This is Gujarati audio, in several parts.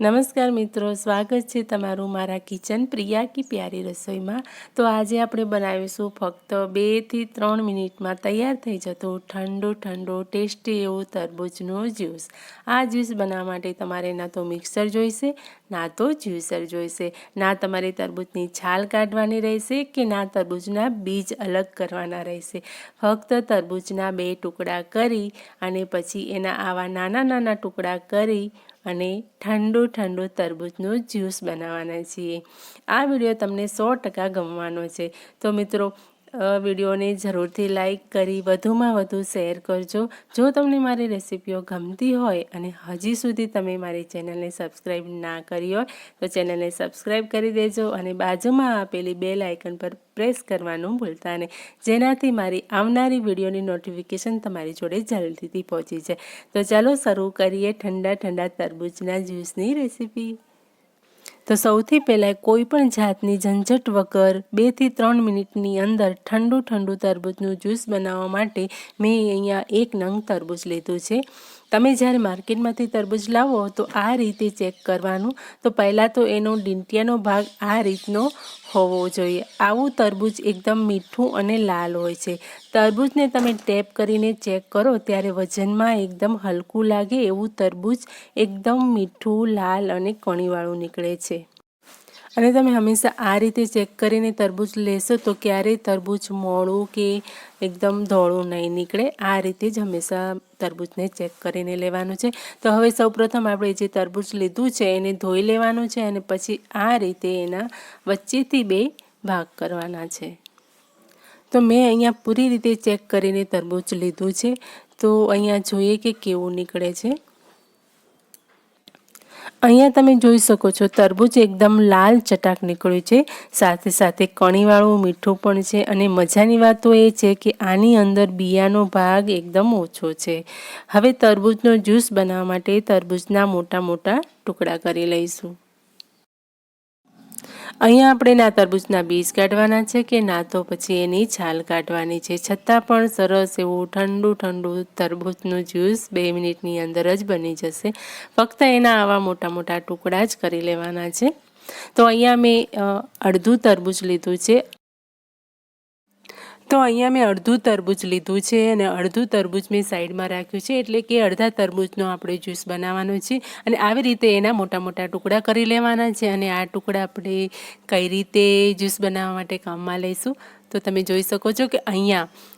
નમસ્કાર મિત્રો, સ્વાગત છે તમારું મારા કિચન પ્રિયા કી પ્યારી રસોઈમાં। તો આજે આપણે બનાવીશું ફક્ત 2 થી 3 મિનિટમાં તૈયાર થઈ જતો ઠંડો ટેસ્ટી એવો તરબૂચનો જ્યુસ। આ જ્યુસ બનાવવા માટે તમારે ના તો મિક્સર જોઈશે, ના તો જ્યુસર જોઈશે, ના તમારે તરબૂચની છાલ કાઢવાની રહેશે કે ના તરબૂચના બીજ અલગ કરવાના રહેશે। ફક્ત તરબૂચના 2 ટુકડા કરી અને પછી એના આવા નાના ટુકડા કરી અને ઠંડો તરબૂચનો જ્યુસ બનાવવાના છીએ। આ વિડીયો તમને 100% ગમવાનો છે। તો મિત્રો વિડીયોને જરૂરથી લાઈક કરી વધુમાં વધુ શેર કરજો। જો તમને મારી રેસિપીઓ ગમતી હોય અને હજી સુધી તમે મારી ચેનલને સબસ્ક્રાઈબ ના કરી હોય તો ચેનલને સબસ્ક્રાઈબ કરી દેજો અને બાજુમાં આપેલી બેલ આઇકન પર પ્રેસ કરવાનું ભૂલતા નહીં, જેનાથી મારી આવનારી વિડીયોની નોટિફિકેશન તમારી જોડે જલ્દીથી પહોંચી જાય। તો ચાલો શરૂ કરીએ ઠંડા તરબૂચના જ્યુસની રેસિપી। તો સૌથી પહેલાં કોઈ પણ જાતની ઝંઝટ વગર 2 થી 3 મિનિટની અંદર ઠંડુ તરબૂચનું જ્યુસ બનાવવા માટે મેં અહીંયા 1 નંગ તરબૂચ લીધું છે। તમે જ્યારે માર્કેટમાંથી તરબૂચ લાવો તો આ રીતે ચેક કરવાનું। તો પહેલાં તો એનો ડીંટિયાનો ભાગ આ રીતનો હોવો જોઈએ। આવું તરબૂચ એકદમ મીઠું અને લાલ હોય છે। તરબૂચને તમે ટેપ કરીને ચેક કરો ત્યારે વજનમાં એકદમ હલકું લાગે એવું તરબૂચ એકદમ મીઠું, લાલ અને કણીવાળું નીકળે છે। અને તમે હંમેશા આ રીતે ચેક કરીને તરબૂચ લેશો તો ક્યારેય તરબૂચ મોળું કે એકદમ ધોળું નહીં નીકળે। આ રીતે જ હંમેશા તરબૂચને ચેક કરીને લેવાનું છે। તો હવે સૌપ્રથમ આપણે જે તરબૂચ લીધું છે એને ધોઈ લેવાનું છે અને પછી આ રીતે એના વચ્ચેથી 2 ભાગ કરવાના છે। તો મેં અહીંયા પૂરી રીતે ચેક કરીને તરબૂચ લીધું છે। તો અહીંયા જોઈએ કે કેવું નીકળે છે। અહીંયા તમે જોઈ શકો છો તરબૂચ એકદમ લાલ ચટાક નીકળ્યું છે, સાથે સાથે કણીવાળું મીઠું પણ છે અને મજાની વાત તો એ છે કે આની અંદર બિયાનો ભાગ એકદમ ઓછો છે। હવે તરબૂચનો જ્યુસ બનાવવા માટે તરબૂચના મોટા ટુકડા કરી લઈશું। અહીંયા આપણે ના તરબૂચના બીજ કાઢવાના છે કે ના તો પછી એની છાલ કાઢવાની છે, છતાં પણ સરસ એવું ઠંડુ તરબૂચનું જ્યુસ 2 મિનિટની અંદર જ બની જશે। ફક્ત એના આવા મોટા ટુકડા જ કરી લેવાના છે। તો અહીંયા મેં અડધું તરબૂચ લીધું છે। તો અહીંયા મેં અડધું તરબૂચ લીધું છે અને અડધું તરબૂચ મેં સાઈડમાં રાખ્યું છે, એટલે કે અડધા તરબૂચનો આપણે જ્યુસ બનાવવાનો છે। અને આવી રીતે એના મોટા ટુકડા કરી લેવાના છે અને આ ટુકડા આપણે કઈ રીતે જ્યુસ બનાવવા માટે કામમાં લઈશું તો તમે જોઈ શકો છો કે અહીંયા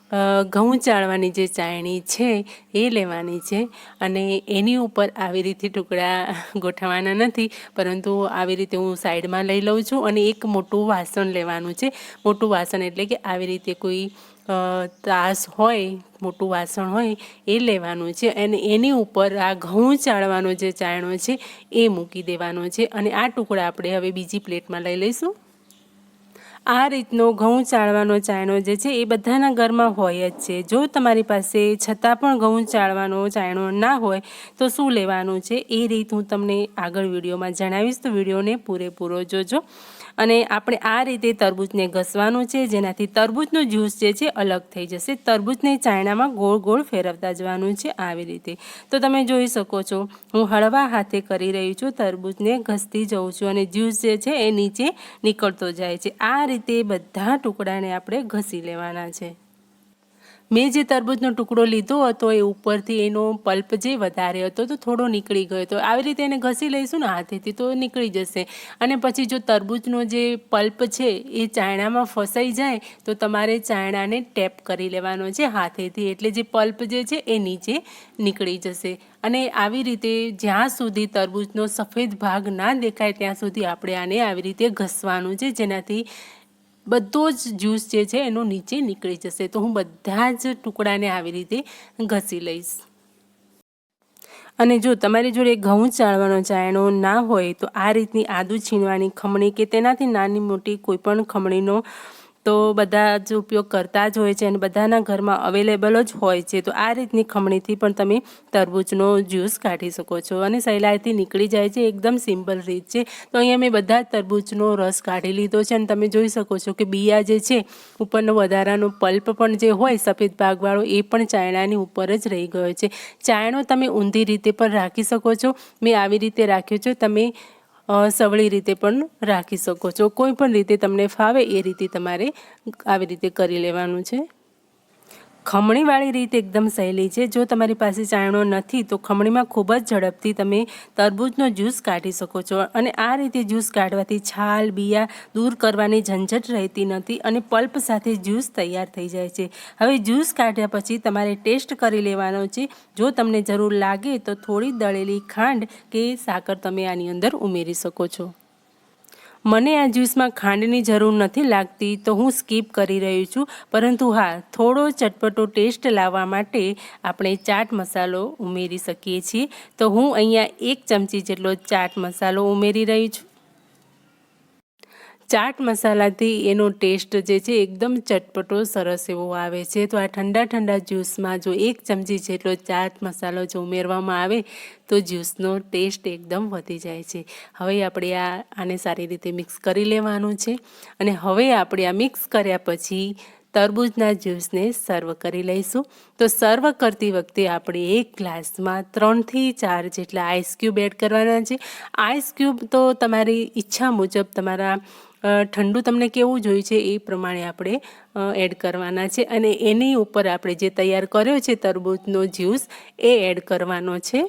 ઘઉં ચાળવાની જે ચાળણી છે એ લેવાની છે અને એની ઉપર આવી રીતે ટુકડા ગોઠવવાના નથી, પરંતુ આવી રીતે હું સાઈડમાં લઈ લઉં છું અને એક મોટું વાસણ લેવાનું છે। મોટું વાસણ એટલે કે આવી રીતે કોઈ તાસ હોય, મોટું વાસણ હોય એ લેવાનું છે અને એની ઉપર આ ઘઉં ચાળવાનો જે ચાયણો છે એ મૂકી દેવાનો છે અને આ ટુકડા આપણે હવે બીજી પ્લેટમાં લઈ લઈશું। આ રીતનો ઘઉં ચાળવાનો ચાયણો જે છે એ બધાના ઘરમાં હોય જ છે। જો તમારી પાસે છતાં પણ ઘઉં ચાળવાનો ચાયણો ના હોય તો શું લેવાનું છે એ રીત હું તમને આગળ વિડીયોમાં જણાવીશ, તો વિડીયોને પૂરેપૂરો જોજો। અને આપણે આ રીતે તરબૂચને ઘસવાનું છે, જેનાથી તરબૂચનો જ્યુસ જે છે અલગ થઈ જશે। તરબૂચને ચાયણામાં ગોળ ફેરવતા જવાનું છે આવી રીતે। તો તમે જોઈ શકો છો હું હળવા હાથે કરી રહી છું, તરબૂચને ઘસતી જઉં છું અને જ્યુસ જે છે એ નીચે નીકળતો જાય છે। આ રીતે બધા ટુકડાને આપણે ઘસી લેવાના છે। મેં જે તરબૂચનો ટુકડો લીધો હતો એ ઉપરથી એનો પલ્પ જે વધારે હતો તો થોડો નીકળી ગયો, તો આવી રીતે એને ઘસી લઈશું ને હાથેથી તો નીકળી જશે। અને પછી જો તરબૂચનો જે પલ્પ છે એ ચાયણામાં ફસાઈ જાય તો તમારે ચાયણાને ટેપ કરી લેવાનો છે હાથેથી, એટલે જે પલ્પ જે છે એ નીચે નીકળી જશે। અને આવી રીતે જ્યાં સુધી તરબૂચનો સફેદ ભાગ ના દેખાય ત્યાં સુધી આપણે આને આવી રીતે ઘસવાનું છે, જેનાથી બધો જ જ્યુસ જે છે એનો નીચે નીકળી જશે। તો હું બધા જ ટુકડાને આવી રીતે ઘસી લઈશ। અને જો તમારી જોડે ઘઉં ચાળવાનો ચાયણો ના હોય તો આ રીતની આદું છીણવાની ખમણી કે તેનાથી નાની મોટી કોઈ પણ ખમણીનો તો બધા જ ઉપયોગ કરતા જ હોય છે અને બધાના ઘરમાં અવેલેબલ જ હોય છે. તો આ રીતની ખમણીથી પણ તમે તરબૂચનો જ્યુસ કાઢી શકો છો અને સહેલાઈથી નીકળી જાય છે. એકદમ સિમ્પલ રીત છે. તો અહીંયા મેં બધા જ તરબૂચનો રસ કાઢી લીધો છે અને તમે જોઈ શકો છો કે બિયા જે છે ઉપરનો વધારાનો પલ્પ પણ જે હોય સફેદ ભાગવાળો એ પણ ચાયણાની ઉપર જ રહી ગયો છે. ચાયણો તમે ઊંધી રીતે પણ રાખી શકો છો. મેં આવી રીતે રાખ્યો છે. તમે સવળી રીતે પણ રાખી શકો છો. કોઈ પણ રીતે તમને ફાવે એ રીતે તમારે આવી રીતે કરી લેવાનું છે. ખમણીવાળી રીત એકદમ સહેલી છે. જો તમારી પાસે ચાયણો નથી તો ખમણીમાં ખૂબ જ ઝડપથી તમે તરબૂચનો જ્યુસ કાઢી શકો છો અને આ રીતે જ્યુસ કાઢવાથી છાલ બિયા દૂર કરવાની ઝંઝટ રહેતી નથી અને પલ્પ સાથે જ્યુસ તૈયાર થઈ જાય છે. હવે જ્યુસ કાઢ્યા પછી તમારે ટેસ્ટ કરી લેવાનો છે. જો તમને જરૂર લાગે તો થોડી દળેલી ખાંડ કે સાકર તમે આની અંદર ઉમેરી શકો છો. મને આ જ્યુસમાં ખાંડની જરૂર નથી લાગતી તો હું સ્કીપ કરી રહી છું. પરંતુ હા, થોડો ચટપટો ટેસ્ટ લાવવા માટે આપણે ચાટ મસાલો ઉમેરી શકીએ છીએ. તો હું અહીંયા 1 ચમચી જેટલો ચાટ મસાલો ઉમેરી રહી છું. ચાટ મસાલાથી એનો ટેસ્ટ જે છે એકદમ ચટપટો સરસ એવો આવે છે. તો આ ઠંડા જ્યુસમાં જો 1 ચમચી જેટલો ચાટ મસાલો જો ઉમેરવામાં આવે તો જ્યુસનો ટેસ્ટ એકદમ વધી જાય છે. હવે આપણે આને સારી રીતે મિક્સ કરી લેવાનું છે અને હવે આપણે આ મિક્સ કર્યા પછી તરબૂચના જ્યુસને સર્વ કરી લઈશું. તો સર્વ કરતી વખતે આપણે 1 ગ્લાસમાં 3 થી 4 જેટલા આઈસ ક્યુબ એડ કરવાના છે. આઈસ ક્યુબ તો તમારી ઈચ્છા મુજબ તમારા ઠંડુ તમને કેવું જોઈએ છે એ પ્રમાણે આપણે એડ કરવાના છે અને એની ઉપર આપણે જે તૈયાર કર્યો છે તરબૂચનો જ્યુસ એ એડ કરવાનો છે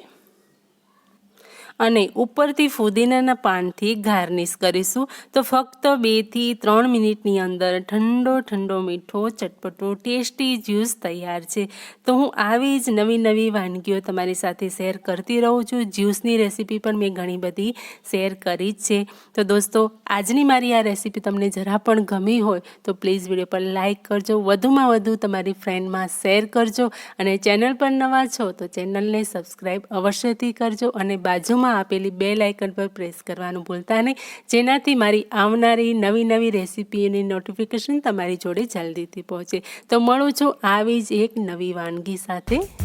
અને ઉપરથી ફુદીનાના પાનથી ગાર્નિશ કરીશું. તો ફક્ત 2 થી 3 મિનિટની અંદર ઠંડો મીઠો ચટપટો ટેસ્ટી જ્યુસ તૈયાર છે. તો હું આવી જ નવી વાનગીઓ તમારી સાથે શેર કરતી રહું છું. જ્યુસની રેસીપી પણ મેં ઘણી બધી શેર કરી જ છે. તો દોસ્તો, આજની મારી આ રેસીપી તમને જરા પણ ગમી હોય તો પ્લીઝ વિડીયો પર લાઇક કરજો, વધુમાં વધુ તમારી ફ્રેન્ડમાં શેર કરજો અને ચેનલ પર નવા છો તો ચેનલને સબસ્ક્રાઈબ અવશ્યથી કરજો અને બાજુમાં આપેલી બેલ આઇકન પર પ્રેસ કરવાનું ભૂલતા નહીં, જેનાથી મારી આવનારી નવી રેસીપીની નોટિફિકેશન તમારી જોડે જલ્દીથી પહોંચે. તો મળું છું આવી જ એક નવી વાનગી સાથે.